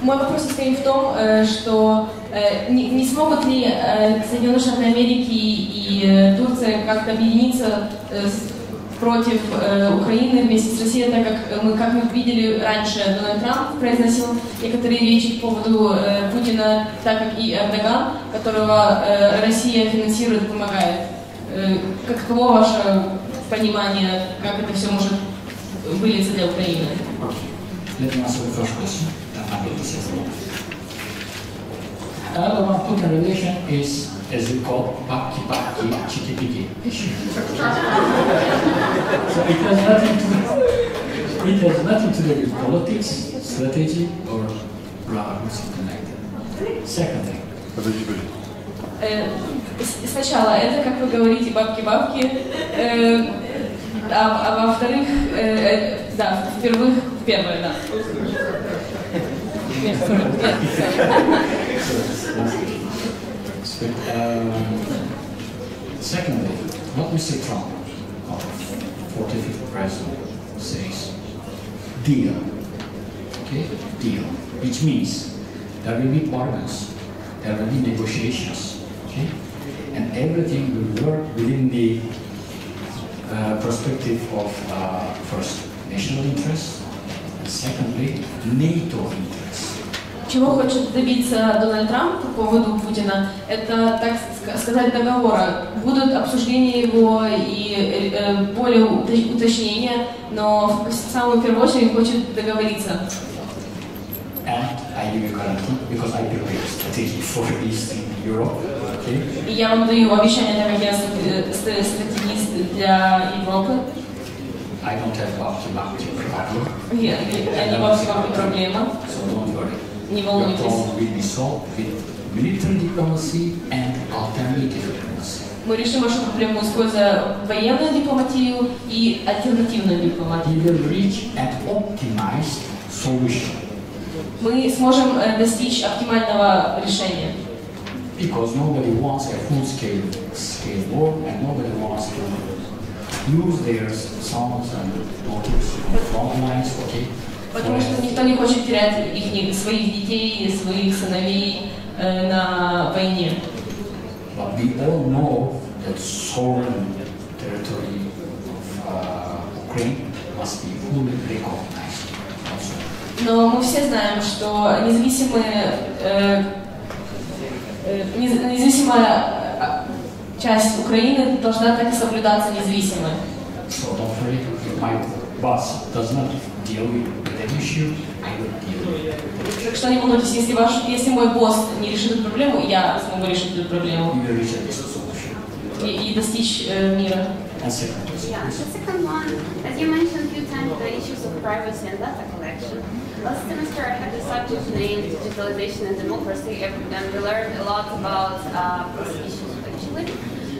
Мой вопрос состоит в том, что не смогут ли Соединенные Штаты Америки и Турция как-то объединиться против Украины вместе с Россией, так как мы видели раньше, Дональд Трамп произносил некоторые речи по поводу Путина, так как и Эрдоган, которого Россия финансирует и помогает. Каково ваше понимание, как это все может вылиться для Украины? Let me answer the first question. Erdogan-Putin relation is, as we call, baki-baki, chiki-piki issue. So it has nothing to do with politics, strategy, or something like that. Second thing. Сначала это, как вы говорите, бабки-бабки, а во-вторых, да, первое, да. Secondly, what Mr. Trump, our 45th president, says, deal. Okay, deal, which means there will be bargains, there will be negotiations, okay, and everything will work within the perspective of first national interest, and secondly NATO interest. Чего хочет добиться Дональд Трамп по поводу Путина, это, так сказать, договора. Будут обсуждения его и более уточнения, но в самую первую очередь хочет договориться. And I give you guarantee, because I prepare strategy for Eastern Europe. Okay? И я вам даю обещание, так как я стратегист для Европы. I don't have baki-baki problem. Я не бабки-бабки проблема. So don't worry. Не The волнуйтесь. problem will be solved with military diplomacy and alternative diplomacy. Мы решим вашу проблему, используя военную дипломатию и альтернативную дипломатию. We will reach an optimized solution. Мы сможем достичь оптимального решения. Because nobody wants a full-scale war, and nobody wants to lose their sons and daughters on front lines, okay? Потому что никто не хочет терять своих детей, своих сыновей на войне. But we all know that sovereign territory of Ukraine must be fully recognized. Но мы все знаем, что независимая часть Украины должна так и соблюдаться независимо. So don't worry, if my boss does not deal with an issue, I will deal with it. Так что не волнуйтесь, если мой босс не решит эту проблему, я смогу решить эту проблему We will reach a solution. и достичь мира. And second, Yeah, the second one, as you mentioned a few times, the issues of privacy and data collection. Last semester I had a subject named Digitalization and Democracy, and we learned a lot about these issues actually.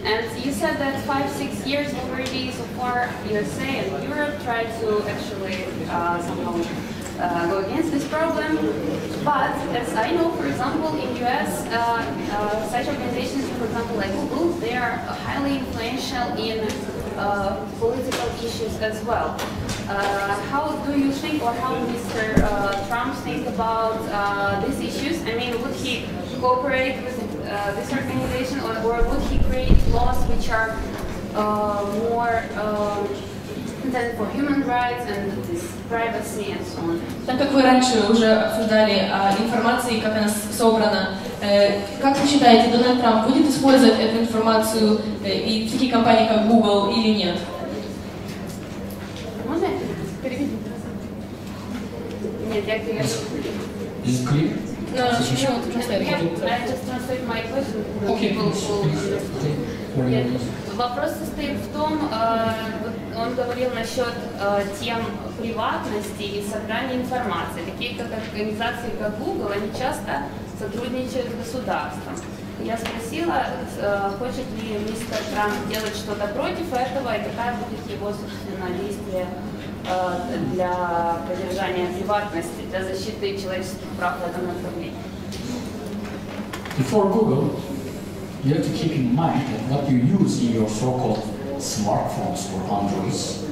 And you said that 5-6 years already so far USA and Europe tried to actually somehow go against this problem. But as I know, for example, in US, such organizations, for example, like Google, they are highly influential in political issues as well. How do you think, or how Mr. Trump think about these issues? I mean, would he cooperate with this organization, or would he create laws which are more intended for human rights and this privacy and so on? Так как вы раньше уже обсуждали информацию, как она собрана, как вы считаете, Дональд Трамп будет использовать эту информацию и такие компании, как Google, или нет? Можно я переведу? Нет, я is it clear? I just translate my question to Okay, people who please. Вопрос состоит в том, он говорил насчет тем приватности и собрания информации. Такие как организации, как Google, они часто сотрудничают с государством. Я спросила, хочет ли мистер Трамп делать что-то против этого, и какая будет его, собственно, действие для поддержания приватности, для защиты человеческих прав в этом направлении. Before Google, you have to keep in mind that what you use in your so-called smartphones or Androids,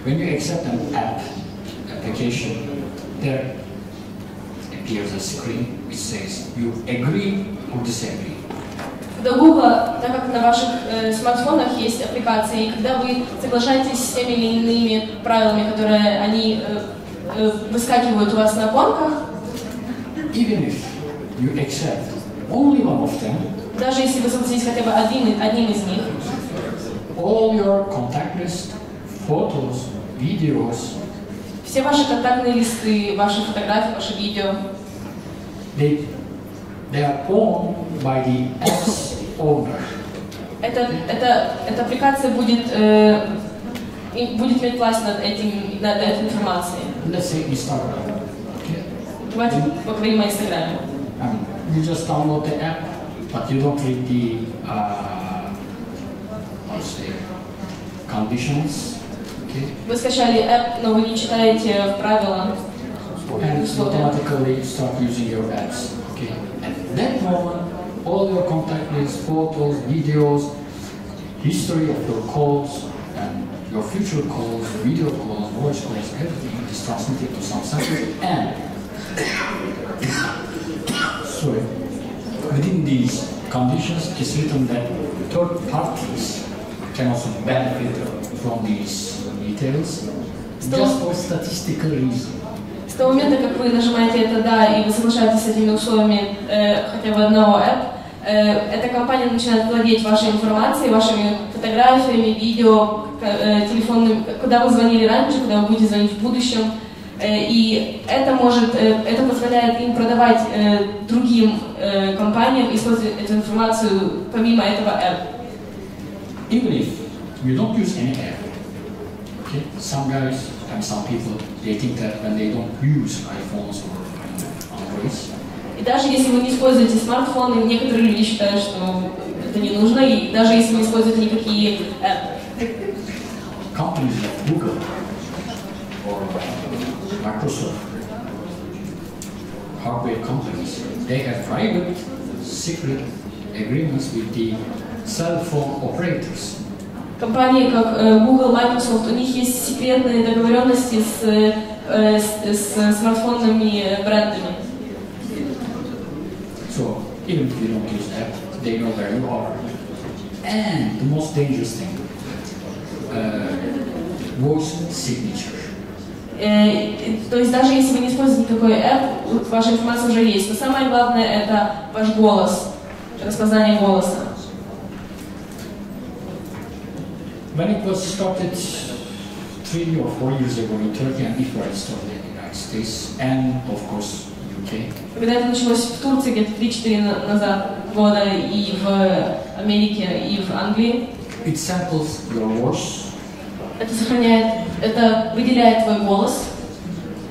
when you accept an application, there appears a screen which says you agree or disagree. До Google, так как на ваших смартфонах есть аппликации, и когда вы соглашаетесь с теми или иными правилами, которые они выскакивают у вас на оконках, even if you accept only one of them, даже если вы согласитесь хотя бы одним из них, all your contact list, photos, videos, все ваши контактные листы, ваши фотографии, ваши видео, they are owned by the app's owner. Эта аппликация будет иметь власть над этой информацией. Let's say Instagram. Okay? Давайте поговорим о Инстаграме. You just download the app, but you don't read the conditions. Okay? Вы скачали app, но вы не читаете правила. And automatically start using your apps. Okay? At that moment, all your contact lists, photos, videos, history of your calls, and your future calls, video calls, voice calls, everything is transmitted to some server. And sorry, within these conditions, it's written that third parties can also benefit from these details, just for statistical reasons. С того момента, как вы нажимаете это «да» и вы соглашаетесь с этими условиями хотя бы одного app, эта компания начинает владеть вашей информацией, вашими фотографиями, видео, телефонными, куда вы звонили раньше, куда вы будете звонить в будущем. И это позволяет им продавать другим компаниям, использовать эту информацию помимо этого app. Even if you don't use any app, okay? Some guys and some people, they think that when they don't use iPhones or Androids, и даже если вы не используете смартфоны, некоторые люди считают, что это не нужно, и даже если вы не используете никакие companies like Google or Microsoft, hardware companies, they have private, secret agreements with the cell phone operators. Компании как Google, Microsoft, у них есть секретные договоренности с смартфонными брендами. So even if you don't use that, they know where you are. And the most dangerous thing, voice signature. То есть даже если вы не используете никакой app, ваша информация уже есть. Но самое главное это ваш голос, распознание голоса. When it was started 3 or 4 years ago in Turkey and before it started in the United States and of course UK. Когда это началось в Турции где-то 3-4 года и в Америке, и в Англии, it samples your voice. Это выделяет твой голос.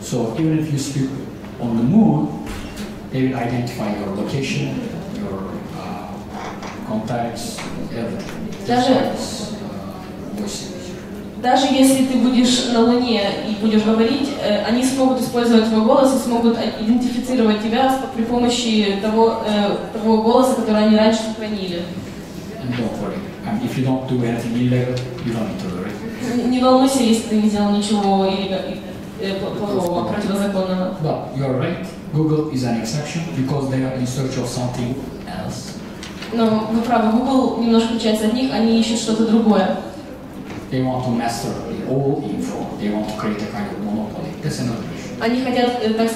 So even if you speak on the moon, they will identify your location, your contacts, everything. Даже если ты будешь на Луне и будешь говорить, они смогут использовать твой голос и смогут идентифицировать тебя при помощи того голоса, который они раньше сохранили. Не волнуйся, если ты не сделал ничего плохого, противозаконного. But you are right. Google is an exception because they are in search of something else. Но вы правы, Google немножко отличается от них, они ищут что-то другое. They want to master all info. They want to create a kind of monopoly. That's another issue. Они хотят, так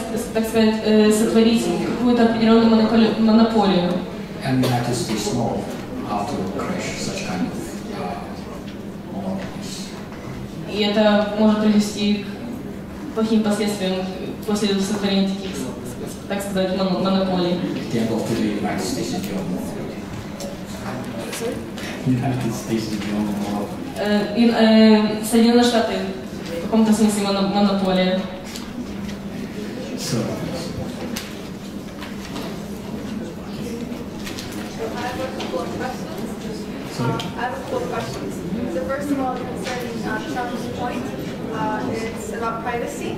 сказать, сотворить какую-то определенную монополию. And the United States know how to crash such kind of monopolies. И это может привести к плохим последствиям после сотворения таких, так сказать, монополий. At the end of the day, the United States is the only monopoly. United States is the only monopoly. Соединенные Штаты в каком-то смысле монополия. So. I have a couple of questions. So first of all, concerning Trump's point, it's about privacy.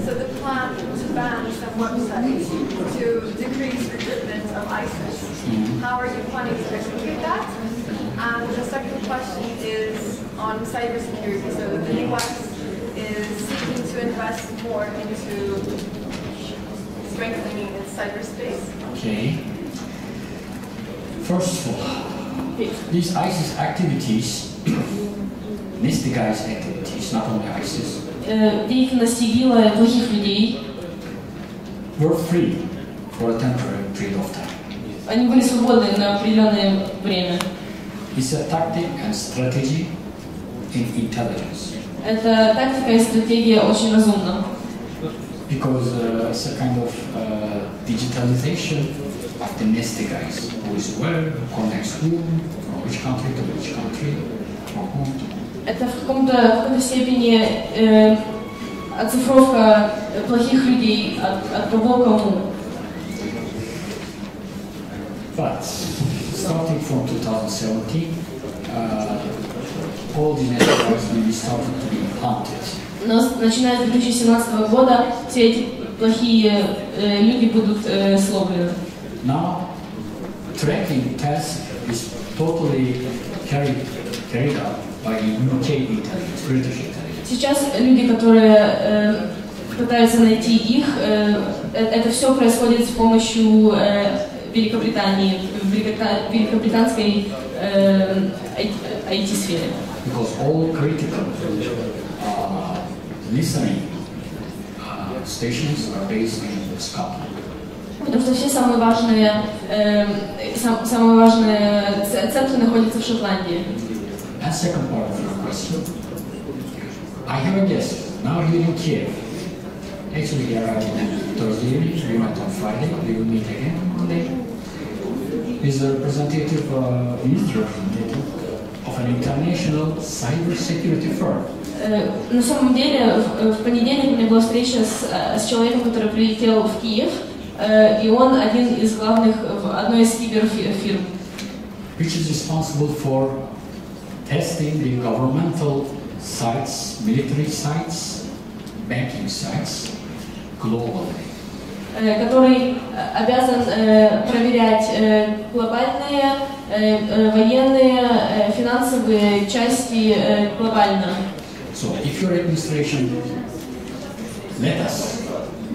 So the plan to ban some websites to decrease recruitment of ISIS. How are you planning to execute that? And the second question is on cybersecurity. So the U.S. is seeking to invest more into strengthening its cyberspace? Okay. First of all, these ISIS activities, these guys' activities, not only ISIS, деятельность ИГИЛа и плохих людей, were free for a temporary period of time. они были свободны на определенное время. It's a tactic and strategy in intelligence. Это тактика и стратегия очень разумна. Because it's a kind of digitalization of the nasty guys, who is where, who connects who, from which country to which country, from whom to whom. Это в какой-то степени оцифровка плохих людей от кого к кому. But starting from 2017, all the networks will be started to be hunted. Но начиная с 2017 года все эти плохие люди будут сломлены. Now, tracking task is totally carried out by UK intelligence, British intelligence. Сейчас люди, которые пытаются найти их, это все происходит с помощью Великобритании, великобританской IT-сферы. Because all critical listening stations are based in Scotland. Потому что все самые важные центры находятся в Шотландии. And second part of your question, I have a guest now here in Kiev. Actually, here I am Thursday evening, we met on Friday, we will meet again on Monday. He's a representative, of an international cybersecurity firm. На самом деле, в понедельник у меня была встреча с человеком, который прилетел в Киев, и он один из главных в одной из киберфирм. Which is responsible for testing the governmental sites, military sites, banking sites globally. Который обязан проверять глобальные, военные, финансовые части глобально. So, if your administration let us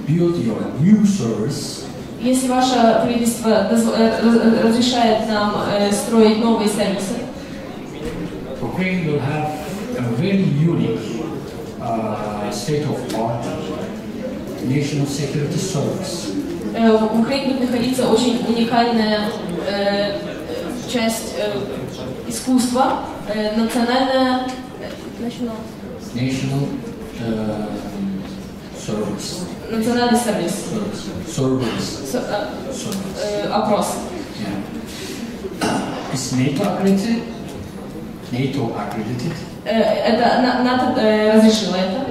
build your new service, если ваше правительство разрешает нам строить новые сервисы, Ukraine will have a very unique state-of-art national security service. В Украине будет находиться очень уникальная часть искусства, национальная National service. Национальный сервис. Опрос. Yeah. It's NATO accredited. NATO accredited. Это НАТО разрешило это.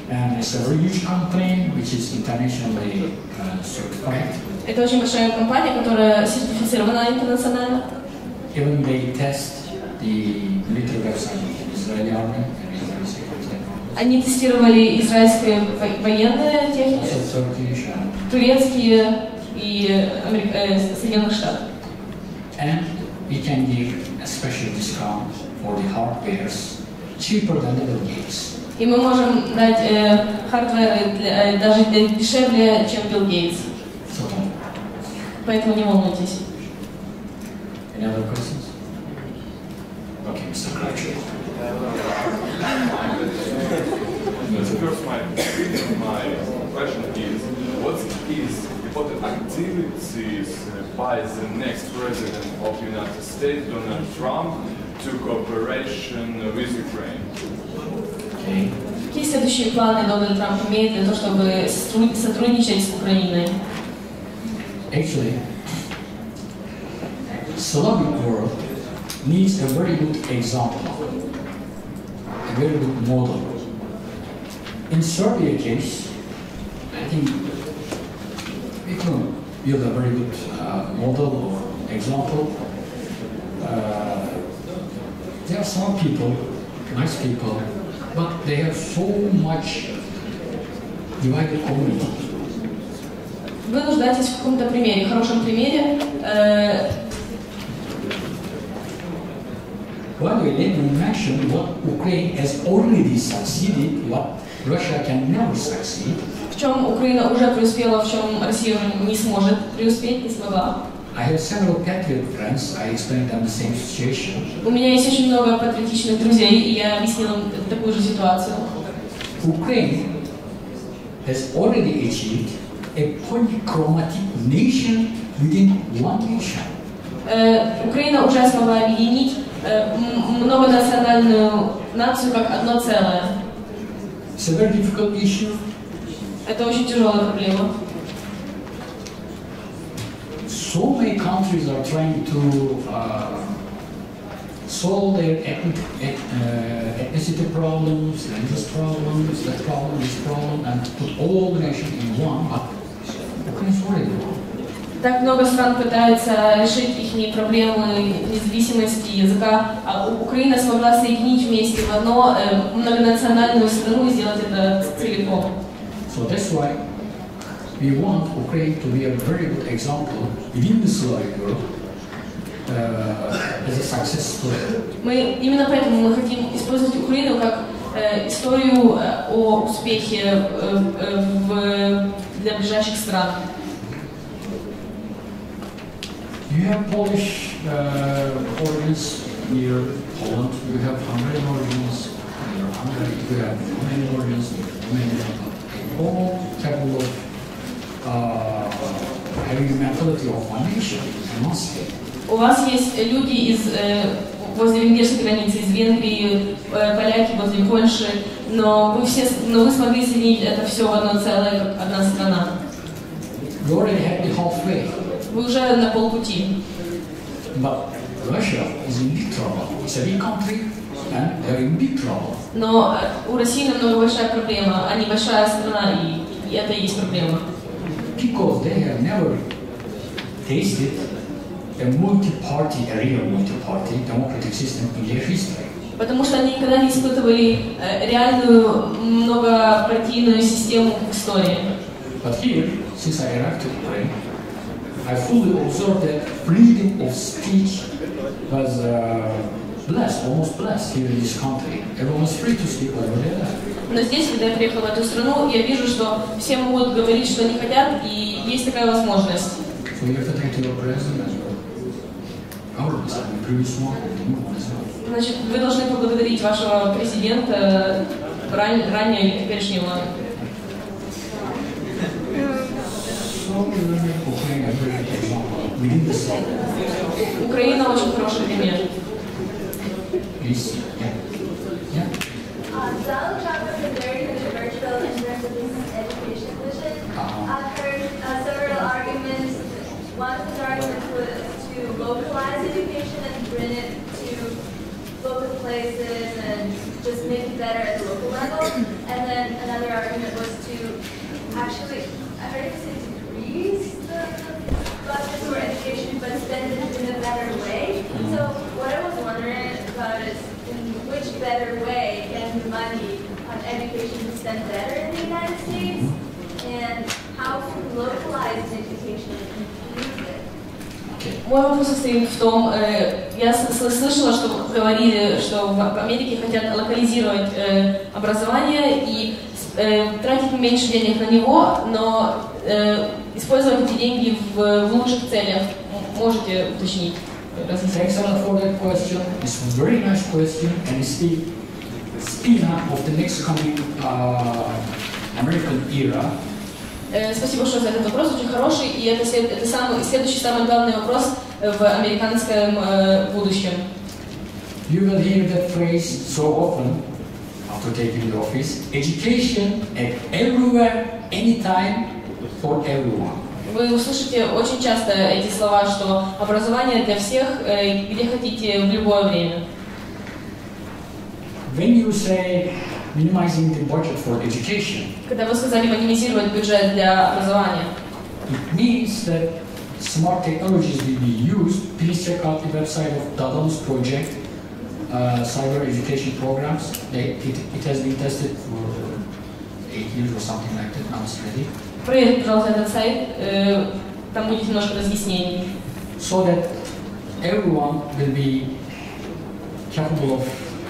And it's a very huge company which is internationally certified. Это очень большая компания, которая сертифицирована интернационально. Even they test the military website of Israeli army and Israeli security. Они тестировали израильские военные техники, турецкие и Соединенных Штатов. And we can give a special discount for the hardwares cheaper than the Bill Gates. И мы можем дать хардвер даже дешевле, чем Билл Гейтс. Поэтому не волнуйтесь. Any other questions? Okay, Mr. Crutcher. First, my question is, what is important activities by the next president of the United States, Donald Trump, to cooperation with Ukraine? Okay. Какие следующие планы Дональд Трамп имеет для того, чтобы сотрудничать с Украиной? Actually, Slavic world needs a very good example, a very good model. In Serbia case, I think we can build a very good model or example. There are some people, nice people, but they have so much divided community. Вы нуждаетесь в каком-то примере, хорошем примере. Well, let me mention what Ukraine has already succeeded, what Russia can never succeed. В чем Украина уже преуспела, в чем Россия уже не сможет преуспеть, не смогла. I have several patriot friends. I explained them the same situation. У меня есть очень много патриотичных друзей, и я объяснила им такую же ситуацию. Ukraine has already achieved a polychromatic nation within one nation. Украина уже смогла объединить многонациональную нацию как одно целое. It's a very difficult issue. Это очень тяжелая проблема. So many countries are trying to solve their ethnicity problems, religious problems, that problem, this problem, and put all the nation in one. But Ukraine is already one. Так много стран пытаются решить их проблемы независимости языка, а Украина смогла соединить вместе в одно многонациональную страну и сделать это целиком. So that's why we want Ukraine to be a very good example within the Slavic world as a success story. Именно поэтому мы хотим использовать Украину как историю о успехе для ближайших стран. You have Polish origins near Poland. You have Hungarian origins near Hungary. You have Romanian origins near Romania. All capable of having a mentality of one nation, one state. У вас есть люди возле венгерской границы, из Венгрии, поляки возле Польши, но вы смогли соединить это все в одно целое, как одна страна. You already have the halfway. Вы уже на полпути. But Russia is in big trouble. It's a big country, and they're in big trouble. Но у России намного большая проблема. Они большая страна, и это и есть проблема. Because they have never tasted a multi-party, a real multi-party democratic system in their history. Потому что они никогда не испытывали реальную многопартийную систему в истории. But here, since I arrived to Ukraine, I fully observed that freedom of speech was blessed, almost blessed here in this country. Everyone was free to speak whatever they like. Но здесь, когда я приехала в эту страну, я вижу, что все могут говорить, что они хотят, и есть такая возможность. So you have to thank your president and your government, and the previous one, and the new one as well. Значит, вы должны поблагодарить вашего президента, ранее или теперешнего. Украина очень хороший пример. Donald Trump has been very controversial in terms of his education position. I've heard several arguments. One of his arguments was to localize education and bring it to local places and just make it better at the local level. And then another argument was to actually, I heard him say decrease the budget for education, but spend it in a better way. So what I was wondering about is, in which better way can the money on education be spent better in the United States, and how can localized education improve it? Мой вопрос состоит в том, я слышала, что говорили, что в Америке хотят локализировать образование и тратить меньше денег на него, но использовать эти деньги в лучших целях. Можете уточнить? Thanks a lot for that question. It's a very nice question, and it's the spin-off of the next coming American era. Спасибо большое за этот вопрос, очень хороший, и это следующий самый главный вопрос в американском будущем. You will hear that phrase so often after taking the office: education at everywhere, anytime, for everyone. Вы услышите очень часто эти слова, что образование для всех, где хотите, в любое время. When you say minimizing the budget for education, Когда вы сказали минимизировать бюджет для образования, it means that smart technologies will be used. Please check out the website of Dadal's project, cyber education programs. It has been tested for 8 years or something like that. Now it's ready. проверьте, пожалуйста, этот сайт, там будет немножко разъяснений. So that everyone will be capable of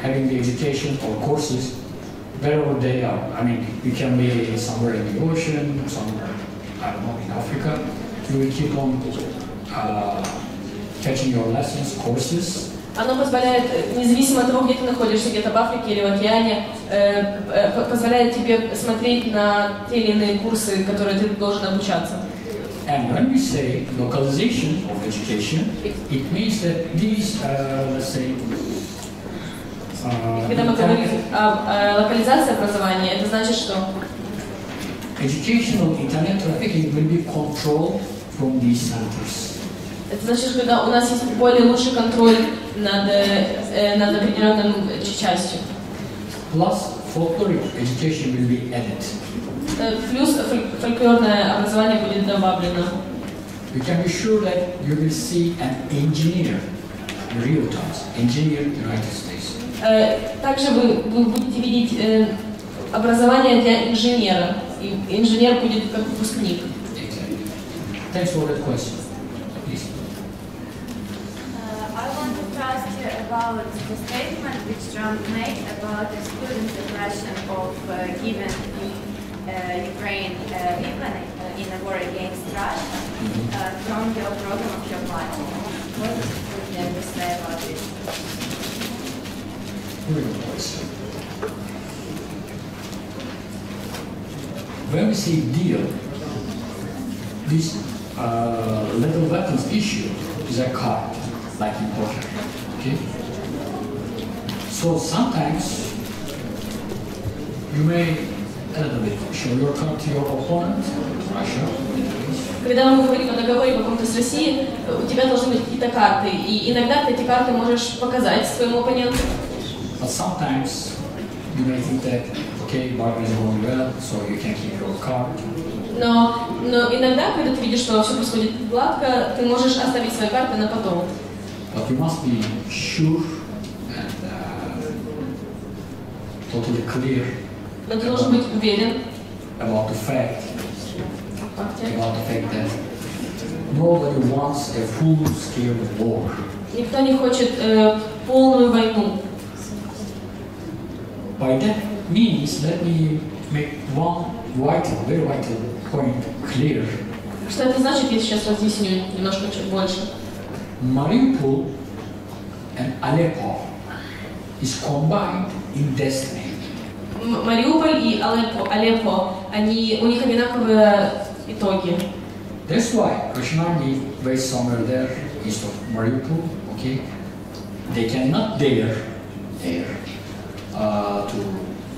having the education or courses wherever they are. I mean, you can be somewhere in the ocean, somewhere, I don't know, in Africa. You will keep on catching your lessons, courses. Оно позволяет, независимо от того, где ты находишься, где-то в Африке или в океане, позволяет тебе смотреть на те или иные курсы, которые ты должен обучаться. And when we say localization of education, it means that these, let's say, когда мы говорим о локализации образования, это значит, что educational internet trafficking will be controlled from these centers. это значит, когда у нас есть более лучший контроль над определенным частью. Plus, folkloric education will be added. Плюс фольклорное образование будет добавлено. You can be sure that you will see an engineer, in real terms, engineer in the United States. Также вы будете видеть образование для инженера. И инженер будет как выпускник. Exactly. Thanks for that question. Please. I want to ask you about the statement which Trump made about excluding the question of giving Ukraine weapons in a war against Russia from your program of your party. What would you have to say about this? Very good question. When we say deal, this lethal weapons issue is a card, like in poker. Okay? So sometimes you may a little bit show your card to your opponent, Russia. Когда мы говорим о договоре каком-то с Россией, у тебя должны быть какие-то карты, и иногда ты эти карты можешь показать своему оппоненту. But sometimes you may think that, okay, bargain is going well, so you can keep your card. Но иногда, когда ты видишь, что все происходит гладко, ты можешь оставить свои карты на потом. But you must be sure and totally clear Но ты должен быть уверен about the fact that nobody wants a full-scale war. Никто не хочет полную войну. By that means, let me make one very vital point clear. Что это значит, я сейчас разъясню немножко чуть больше. Mariupol and Aleppo is combined in destiny. Мариуполь и Алеппо, у них одинаковые итоги. That's why Russian army based somewhere there east of Mariupol, okay, they cannot dare to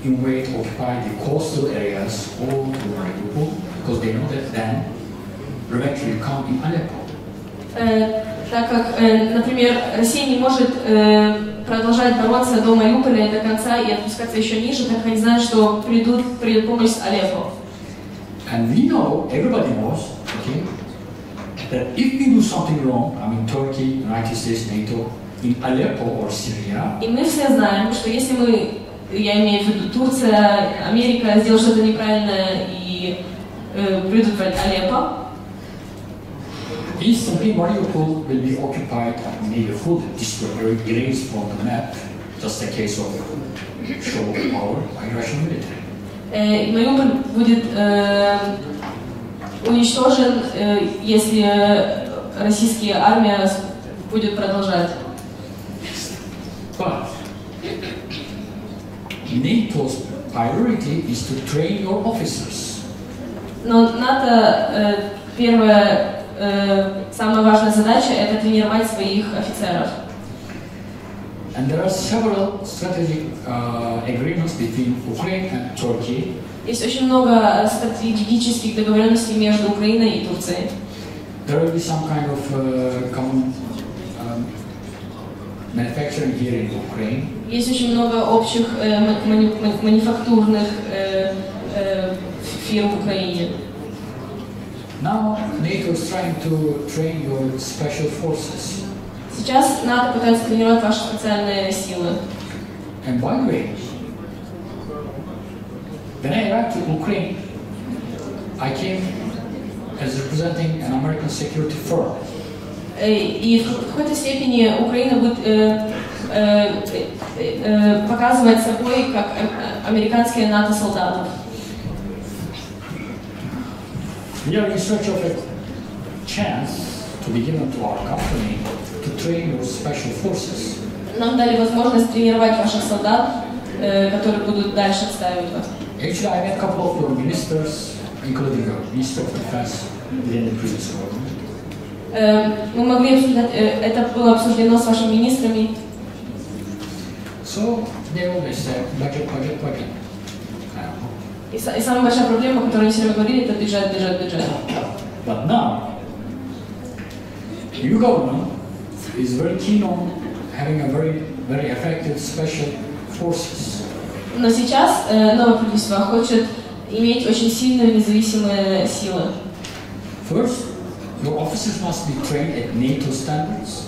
invade, occupy the coastal areas all to Mariupol, because they know that then revenge will come in Aleppo. Так как, например, Россия не может продолжать бороться до Мариуполя и до конца и опускаться еще ниже, так как они знают, что придет помощь с Алеппо. And we know, everybody knows, okay, that if we do something wrong, I mean Turkey, United States, NATO, in Aleppo or Syria, и мы все знаем, что если мы, я имею в виду Турция, Америка, сделают что-то неправильное и придут в Алеппо, instantly Mariupol will be occupied and maybe fully destroyed, erased from the map, just a case of show of power by Russian military. И Мариуполь будет уничтожен, если российская армия будет продолжать. But NATO's priority is to train your officers. Но НАТО первая, самая важная задача — это тренировать своих офицеров. And there are several strategic agreements between Ukraine and Turkey. Есть очень много стратегических договоренностей между Украиной и Турцией. There will be some kind of common manufacturing here in Ukraine. Есть очень много общих мануфактурных фирм в Украине. Now NATO is trying to train your special forces. Сейчас НАТО пытается тренировать ваши специальные силы. And by the way, when I arrived to Ukraine, I came as representing an American security firm. И в какой-то степени Украина будет показывать собой как американские НАТО-солдаты. We are in search of a chance to be given to our company to train those special forces. Нам дали возможность тренировать ваших солдат, которые будут дальше отстаивать вас. Actually, I met a couple of your ministers, including your Minister of Defense, within the previous government. Мы могли обсуждать, это было обсуждено с вашими министрами. So they always say budget. И самая большая проблема, о которой они все время говорили, это бюджет. But now, new government is very keen on having a very effective special forces. Но сейчас новое правительство хочет иметь очень сильные независимые силы. First, your officers must be trained at NATO standards.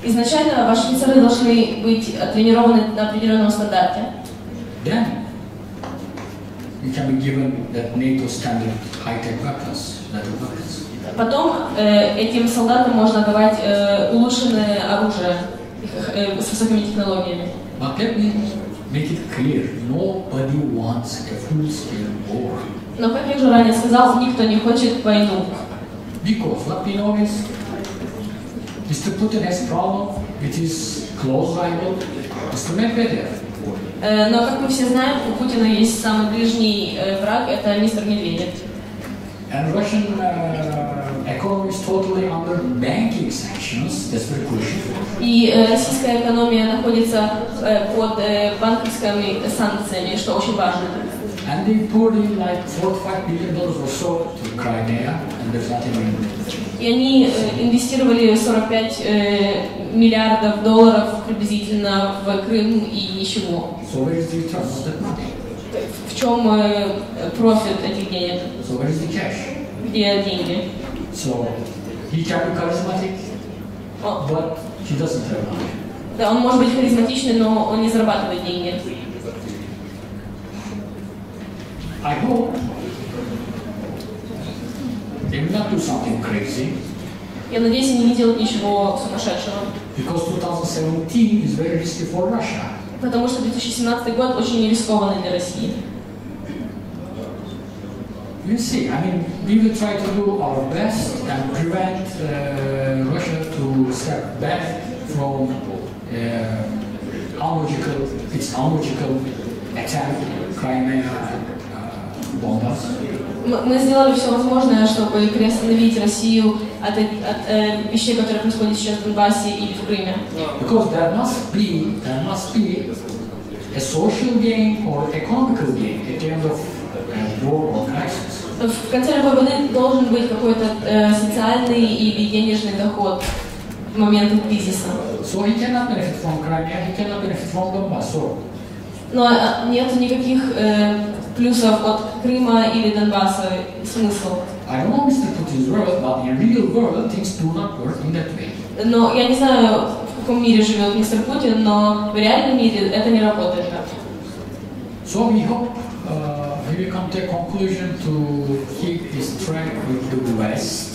Изначально ваши офицеры должны быть тренированы на определенном стандарте. Then, you can be given that NATO standard high-tech weapons, NATO weapons. Потом этим солдатам можно давать улучшенное оружие с высокими технологиями. But let me make it clear, nobody wants a full-scale war. Но, как я уже ранее сказал, никто не хочет войну. Because what we know is, Mr. Putin has problem with his close rival, Mr. Medvedev. Но, как мы все знаем, у Путина есть самый ближний враг, это мистер Медведев. And Russian economy is totally under banking sanctions. That's very crucial. И российская экономия находится под банковскими санкциями, что очень важно. And they poured in like $45 billion or so to Crimea, and there's nothing in it. И они инвестировали 45 миллиардов долларов приблизительно в Крым и ничего. So where is the return of that money? В чем профит этих денег? So where is the cash? Где деньги? So he can be charismatic, but he doesn't have money. Да, он может быть харизматичный, но он не зарабатывает деньги. I hope they will not do something crazy. Я надеюсь, они не делают ничего сумасшедшего. Because 2017 is very risky for Russia. Потому что 2017 год очень рискованный для России. We'll see. I mean, we will try to do our best and prevent Russia to step back from unlogical attack Crimea and Donbass. Мы сделали все возможное, чтобы приостановить Россию от вещей, которые происходят сейчас в Донбассе или в Крыме. Because there must be a social gain or economical gain at the end of war or crisis. В конце любой войны должен быть какой-то социальный или денежный доход в моменты кризиса. So he cannot benefit from Crimea, he cannot benefit from Donbass. So. Но нет никаких плюсов от Крыма или Донбасса. Смысл. I don't know Mr. Putin's world, but in real world things do not work in that way. Но я не знаю, в каком мире живет мистер Путин, но в реальном мире это не работает так. So we hope he will come to a conclusion to keep his track with the West.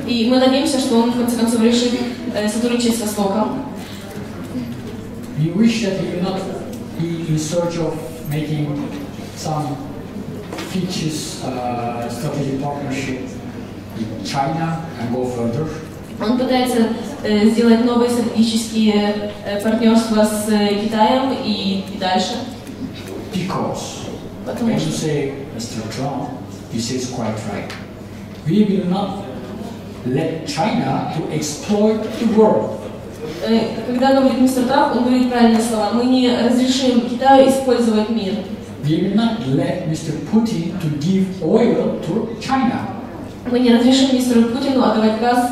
И мы надеемся, что он в конце концов решит сотрудничать с Востоком. We wish that he will not be in search of making some fictitious strategic partnership with China and go further. Он пытается сделать новые стратегические партнерства с Китаем и дальше. Because when you say Mr. Trump, he says quite right. We will not let China to exploit the world. Когда говорит мистер Трамп, он говорит правильные слова. Мы не разрешим Китаю использовать мир. We will not let Mr. Putin to give oil to China. Мы не разрешим мистеру Путину отдавать газ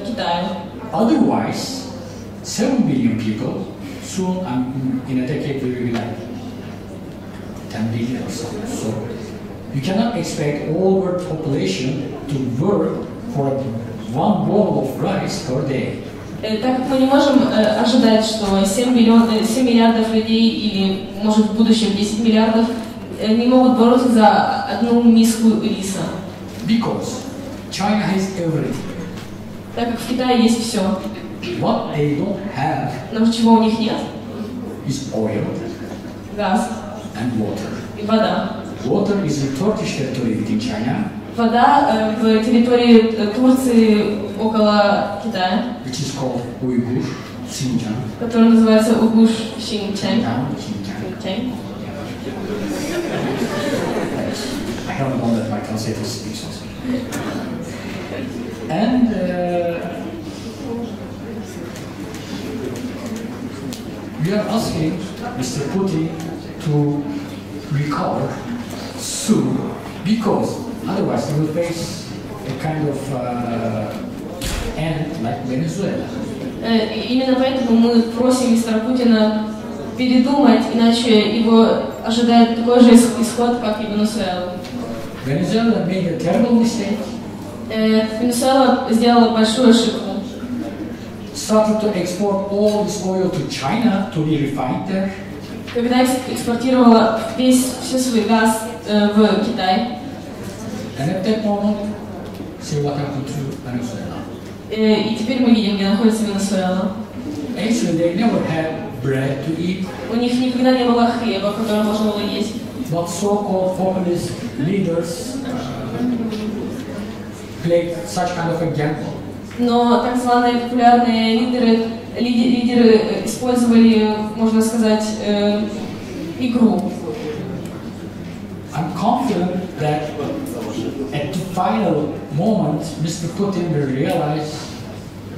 Китаю. Otherwise, 7 billion people soon, in a decade, we will be like 10 billion or so. So you cannot expect all world population to work for 1 bowl of rice per day. Так как мы не можем ожидать, что 7 миллиардов людей или, может, в будущем 10 миллиардов не могут бороться за одну миску риса. Because China has everything. Так как в Китае есть все. What they don't have Но чего у них нет? is oil Газ and water. и вода. Water is in Turkish territory within China, Вода в территории Турции около Китая, which is called Uyghur, Xinjiang. которая называется Угуш Шинчань. Xinjiang. I haven't known that my translator speaks also. And we are asking Mr. Putin to recover soon, because otherwise he will face a kind of end like Venezuela. Именно поэтому мы просим мистера Путина передумать, иначе его ожидает такой же исход, как и Венесуэла. Venezuela made a terrible mistake. Венесуэла сделала большую ошибку. Started to export all this oil to China to be refined there. Когда экспортировала всю свой газ в Китай. And at that moment, see what happened to Venezuela. И теперь мы видим, где находится Венесуэла. Actually, they never had bread to eat. У них никогда не было хлеба, который можно было есть. But so-called populist leaders played such kind of a gamble. Но так званые популярные лидеры использовали, можно сказать, игру. I'm confident that at the final moment, Mr. Putin will realize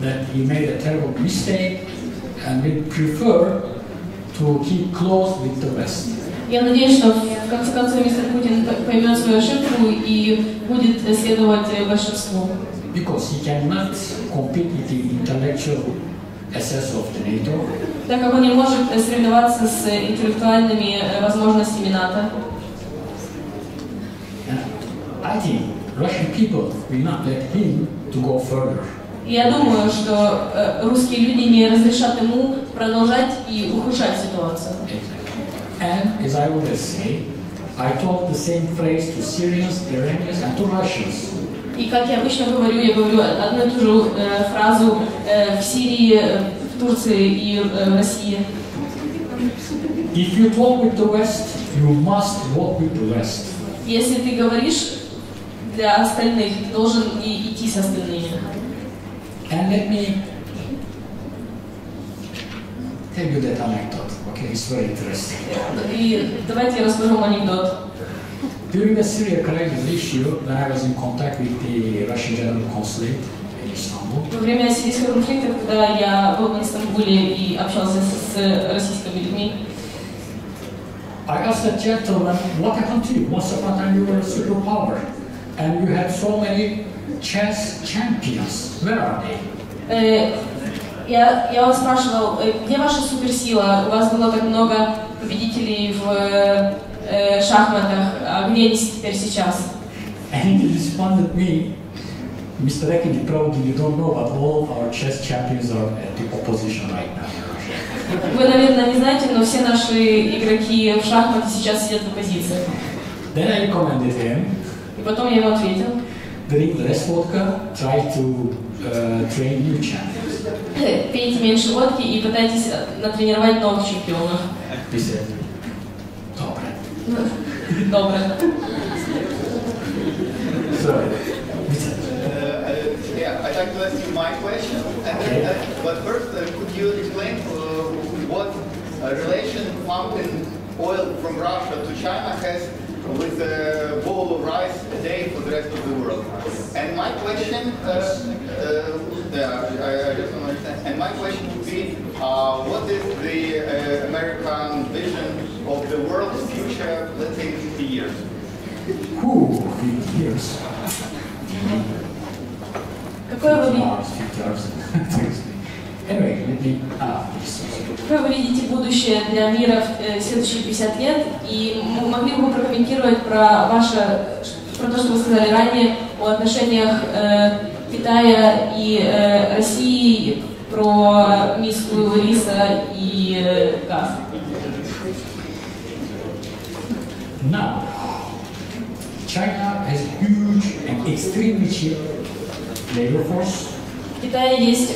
that he made a terrible mistake and will prefer to keep close with the West. Я надеюсь, что в конце концов мистер Путин поймет свою ошибку и будет следовать большинству. Because he cannot compete with the intellectual assets of the NATO. Так как он не может соревноваться с интеллектуальными возможностями НАТО. I think Russian people will not let him to go further. Я думаю, что русские люди не разрешат ему продолжать и ухудшать ситуацию. And as I always say, I told the same phrase to Syrians, Iranians, and to Russians. И как я обычно говорю, я говорю одну и ту же фразу в Сирии, в Турции и в России. If you talk with the West, you must walk with the West. Если ты говоришь для остальных, ты должен и идти с остальными. And let me tell you that anecdote. Okay, it's very interesting. И давайте я расскажу вам анекдот. During the Syria crisis issue, when I was in contact with the Russian General Consulate in Istanbul, Во время сирийского конфликта, когда я был в Стамбуле и общался с российскими людьми, I asked the gentleman, what happened to you? Once upon a time you were a superpower, and you had so many chess champions. Where are they? Я вас спрашивал, где ваша суперсила? У вас было так много победителей в шахматах, а где они теперь сейчас? And he responded me, Mr. Akínsi, probably you don't know, but all our chess champions are at the opposition right now. Вы, наверное, не знаете, но все наши игроки в шахмате сейчас сидят в оппозиции. Then I recommended him, И потом я ему ответил, drink less vodka, try to train new champions. пейте меньше водки и пытайтесь натренировать новых чемпионов. He said, добре. Добро. So, yeah, I'd like to ask you my question. But first, could you explain what relation pumping oil from Russia to China has with a bowl of rice a day for the rest of the world? And my question, I just don't understand. And my question would be, what is the American vision of the world's future, let's say, 50 years? 50 years. Anyway, let me Какое вы видите будущее для мира в следующие 50 лет? И могли бы вы прокомментировать про то, что вы сказали ранее, о отношениях Китая и России, про миску риса и газ? Now, China has huge and extremely cheap labor force. Китае есть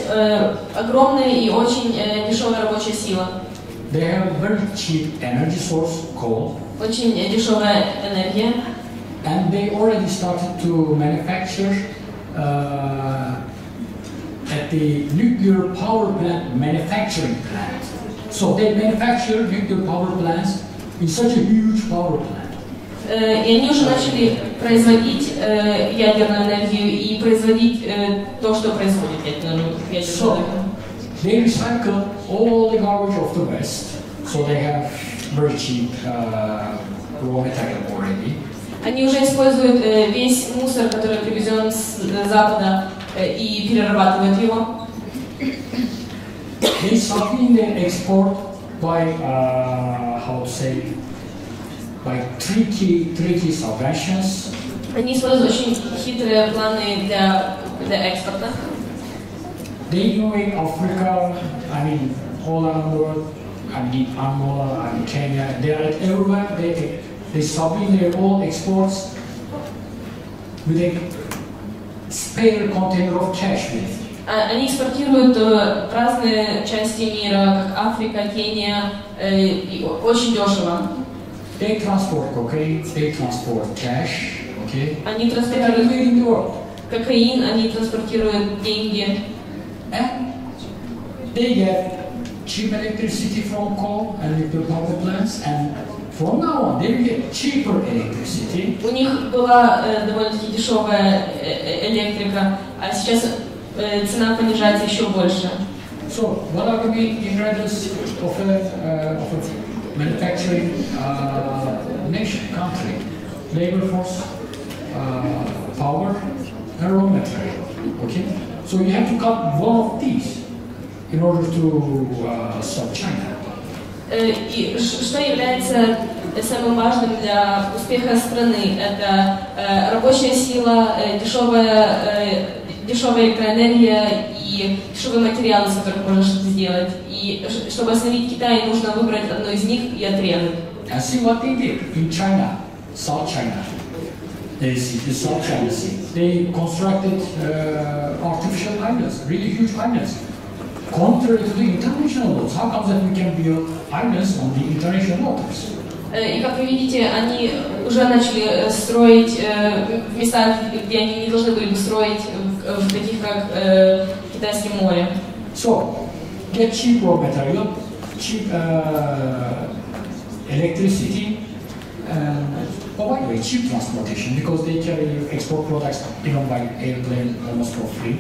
огромная и очень дешевая рабочая сила. They have very cheap energy source, coal. Очень дешевая энергия. And they already started to manufacture at the nuclear power plant manufacturing plant. So they manufacture nuclear power plants in such a huge power plant. И они уже начали производить ядерную энергию и производить то, что производит ядерную энергию. They recycle all the garbage of the West, so they have very cheap raw material already. Они уже используют весь мусор, который привезен с Запада, и перерабатывают его. They supplement their export by how to say, by tricky subventions. Они используют очень хитрые планы для экспорта. They invade Africa, I mean, all around the world. I mean, Angola, I mean, Kenya. They are everywhere. They supplement their own exports with a spare container of cash with. Они экспортируют в разные части мира, как Африка, Кения, и очень дешево. They transport cocaine, they transport cash, okay? Они транспортируют кокаин, они транспортируют деньги. And they get cheap electricity from coal and nuclear power plants, and from now on they will get cheaper electricity. У них была довольно-таки дешевая электрика, а сейчас цена понижается еще больше. So, what are the main ingredients of a manufacturing nation, country? Labor force, power, and raw material. Okay? So you have to cut one of these in order to stop China. И что является самым важным для успеха страны? Это рабочая сила, дешевая электроэнергия и дешевые материалы, из которых можно что-то сделать. И чтобы остановить Китай, нужно выбрать одно из них и отрезать. And see what they did in China, South China. The South China Sea. They constructed artificial islands, really huge islands. Contrary to the international laws, how comes that we can build islands on the international waters? И как вы видите, они уже начали строить в местах, где они не должны были бы строить, в таких как Китайское море. So, get cheap raw material, cheap electricity, and by the way, cheap transportation, because they carry export products even by airplane almost for free,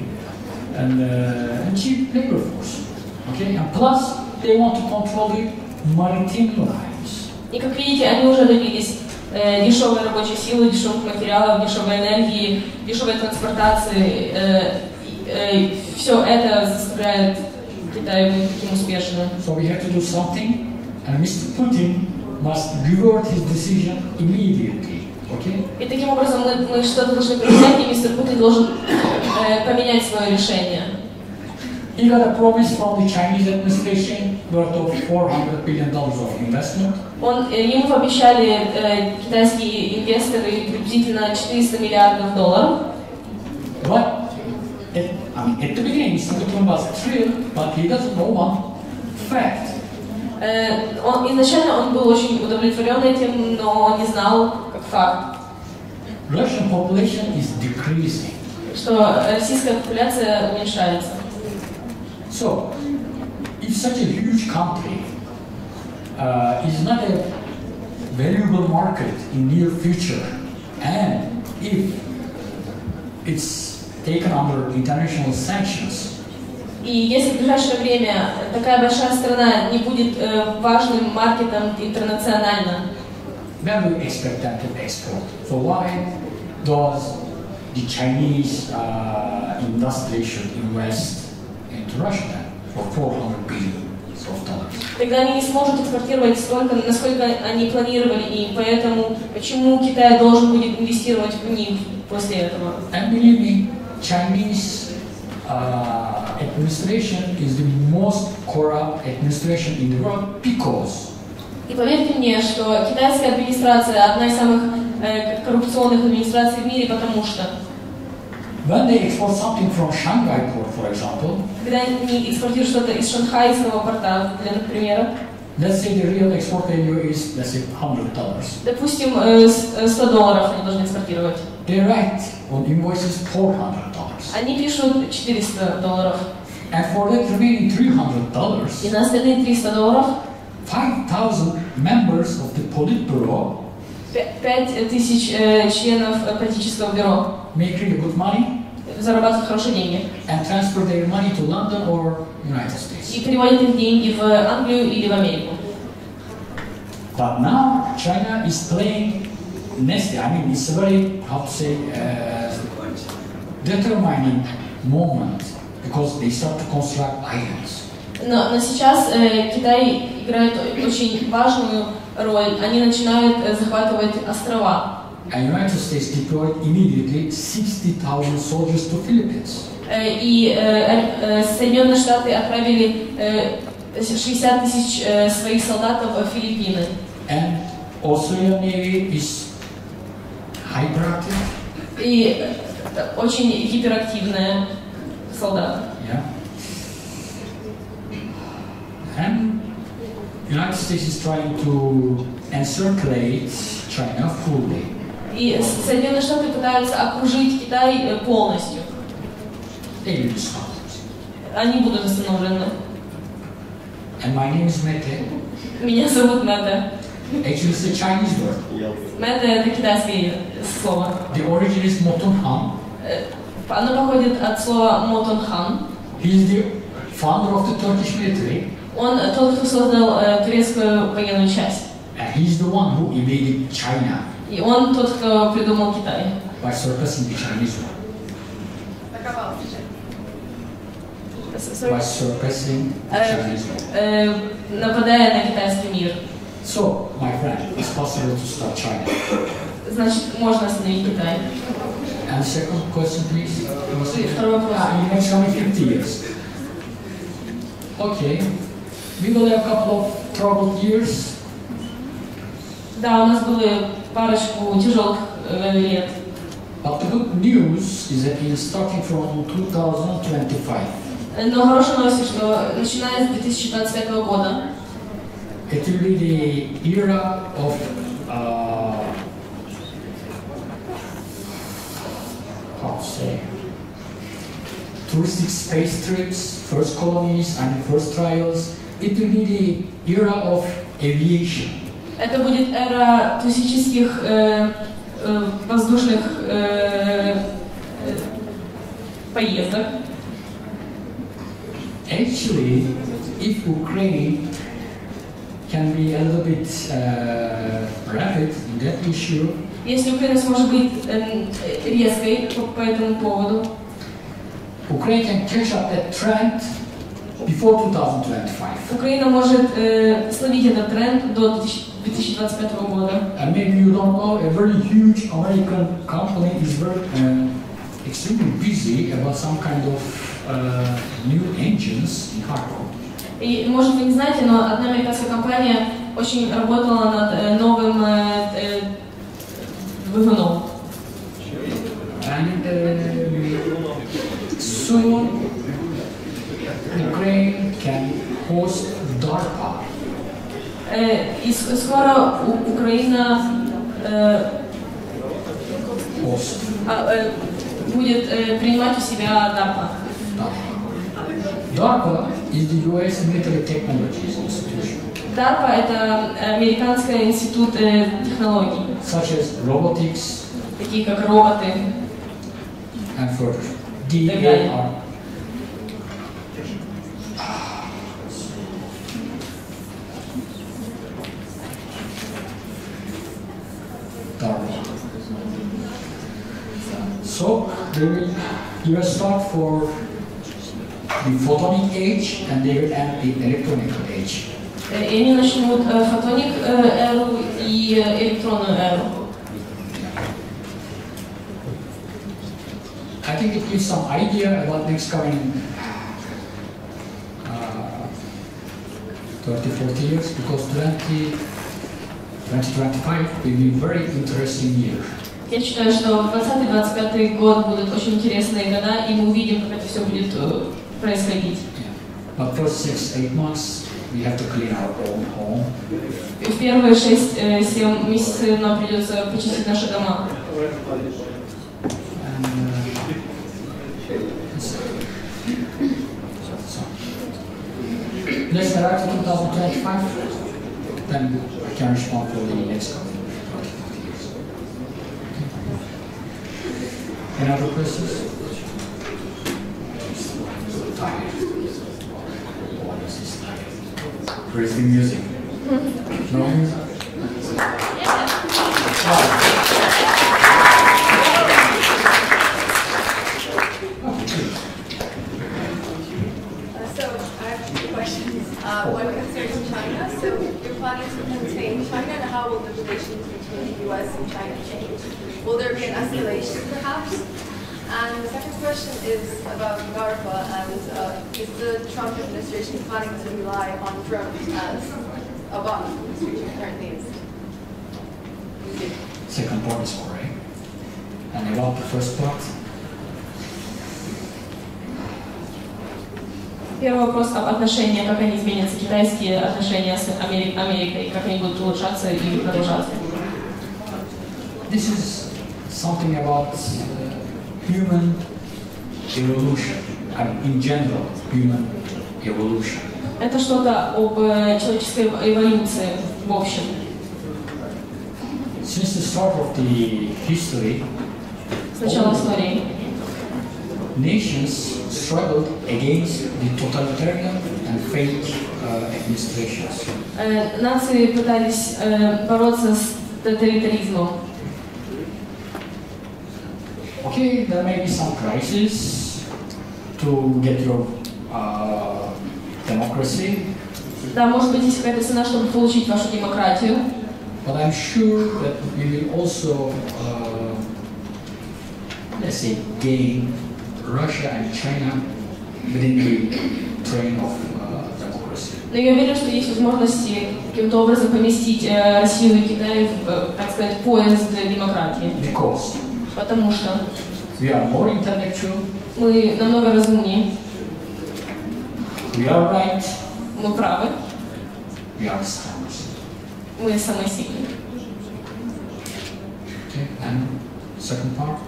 and cheap labor force. Okay, and plus they want to control the maritime lines. И как видите, они уже добились дешевой рабочей силы, дешевых материалов, дешевой энергии, дешевой транспортации. Все это заставляет Китай быть таким успешным. So we have to do something, and Mr. Putin must revert his decision immediately. Okay? И таким образом мы что-то должны предпринять, и мистер Путин должен поменять свое решение. He got a promise from the Chinese administration worth of $400 billion of investment. Ему пообещали китайские инвесторы приблизительно $400 миллиардов. But at the beginning, Mr. Putin was thrilled, but he doesn't know one fact. Изначально он был очень удовлетворен этим, но он не знал как факт, Russian population is decreasing. что российская популяция уменьшается. So, if such a huge country is not a valuable market in near future, and if it's taken under international sanctions, И если в ближайшее время такая большая страна не будет важным маркетом интернационально, then we expect them to export. So why does the Chinese industry should invest into Russia for $400 billion? тогда они не смогут экспортировать столько, насколько они планировали, и поэтому почему Китай должен будет инвестировать в них после этого? And believe me, Chinese administration is the most corrupt administration in the world because. И поверьте мне, что китайская администрация одна из самых коррупционных администраций в мире, потому что. when they export something from Shanghai port, for example, когда они экспортируют что-то из шанхайского порта, для примера, let's say the real export value is, let's say, $100. допустим, $100 они должны экспортировать. They write on invoices $400. Они пишут $400. And for that remaining $300, И на остальные $300 5,000 members of the Politburo 5000 членов политического бюро make really good money зарабатывают хорошие деньги and transfer their money to London or United States. и переводят их деньги в Англию или в Америку. But now China is playing nasty. I mean, it's a very, how to say, determining moment because they start to construct islands. Но сейчас Китай играет очень важную роль. Они начинают захватывать острова. And United States deployed immediately 60,000 soldiers to Philippines. И Соединенные Штаты отправили 60 тысяч своих солдат в Филиппины. And Australian Navy is hyperactive. И очень гиперактивные солдаты. Yeah. And United States is trying to encirculate China fully. И Соединенные Штаты пытаются окружить Китай полностью. They will be stopped. Они будут остановлены. And my name is Mete. Меня зовут Мете. Actually, it's a Chinese word. Мете — это китайское слово. The origin is Motonhan. Оно походит от слова Мотонхан. He is the founder of the Turkish military. Он тот, кто создал турецкую военную часть. And he is the one who invaded China И он тот, кто придумал Китай. by surpassing the Chinese one. By surpassing the Chinese one. Нападая на китайский мир. So, my friend, it's possible to stop China. Значит, можно остановить Китай. And second question, please. Второй вопрос. You mentioned only 50 years. Okay. We will have a couple of troubled years. Да, у нас были парочку тяжелых лет. But the good news is that we are starting from 2025. Но хорошая новость, что начиная с 2025 года It will be the era of how to say, touristic space trips, first colonies and first trials. It will be the era of aviation. это будет эра туристических воздушных поездок. Actually, if Ukraine can be a little bit rapid in that issue, Если Украина сможет быть резкой по этому поводу, Ukraine can catch up that trend before 2025. Украина может словить этот тренд до 2025 года. And maybe you don't know, a very huge American company is very extremely busy about some kind of new engines in cargo. И, может, вы не знаете, но одна американская компания очень работала над новым двигуном. And soon Ukraine can host DARPA. И скоро Украина будет принимать у себя DARPA. DARPA is the US Military Technologies Institution. DARPA — это американский институт технологий, Such as robotics такие как роботы. and further. DAR. DARPA. So they will give a start for the photonic age and they will end the electronic age. И они начнут фотоник эру и электронную эру. I think it gives some idea about next coming 30-40 years because 2025 will be a very interesting year. Я считаю, что 20-25 год будут очень интересные года, и мы увидим, как это все будет происходить. But first 6-8 months, we have to clean our own home. В первые 6-7 месяцев нам придется почистить наши дома. Let's arrive to 2025, then I can respond for the next couple of years. Any other questions? Where's the music? No music? So I have two questions. One concerns China. So you're planning to contain China, and how will the relations between the U.S. and China change? Will there be an escalation, perhaps? And the second question is about DARPA, and is the Trump administration planning to rely on drones as Obama's administration currently is? Second part is correct. And about the first part, Первый вопрос об отношениях, как они изменятся, китайские отношения с Америкой, как они будут улучшаться и продолжаться. this is something about human evolution, and in general, human evolution. Это что-то об человеческой эволюции в общем. Since the start of the history, С начала истории. nations struggled against the totalitarian and fake administrations. Нации пытались бороться с тоталитаризмом. Okay, there may be some crisis to get your democracy, Да, может быть, есть какая-то цена, чтобы получить вашу демократию. but I'm sure that we will also, let's say, gain Russia and China within the train of democracy. Но я уверен, что есть возможности каким-то образом поместить Россию и Китай в, так сказать, поезд демократии. Because Потому что we are more intellectual, мы намного разумнее, we are right, мы правы, we are strong. мы самые сильные. Okay, and second part?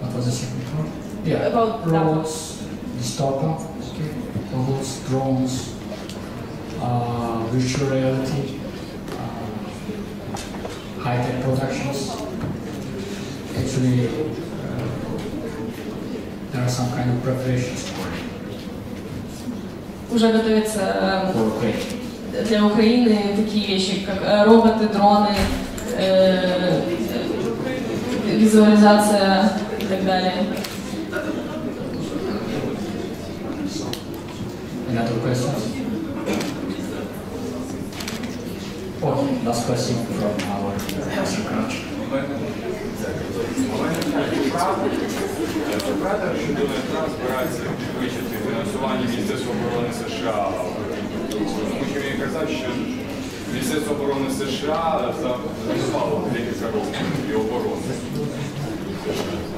What was the second part? Yeah, About robots, dystopia, okay, robots, drones, virtual reality, high-tech productions. Actually, there are some kind of preparations for it. Уже готовятся For Ukraine. для Украины такие вещи, как роботы, дроны, визуализация и так далее. Any other questions? Oh, last question from our secretary. Це правда, що Дональд Трамп збирається підвищити фінансування Міністерства оборони США? Тому що він казав, що Міністерство оборони США занепало декілька років і оборони.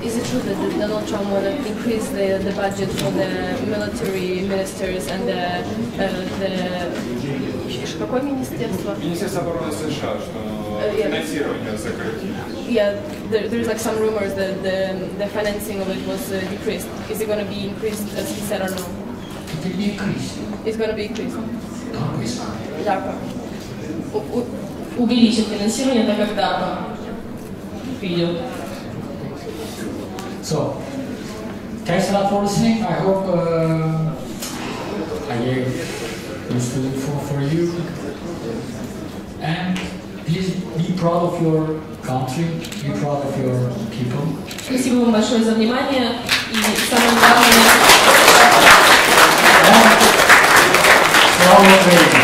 Is it true that Donald Trump will increase the budget for the military ministers and the какое министерство? Міністерство оборони США, що фінансування сократить. Yeah, there's like some rumors that the financing of it was decreased. Is it going to be increased as he said or no? It will be increased. It's going to be increased. Always. DARPA. Увеличит финансирование, так как DARPA видео. So, thanks a lot for listening. I hope I gave useful info for you. And please be proud of your country, be proud of your people. Спасибо вам большое за внимание. И самое главное... Слава Украине!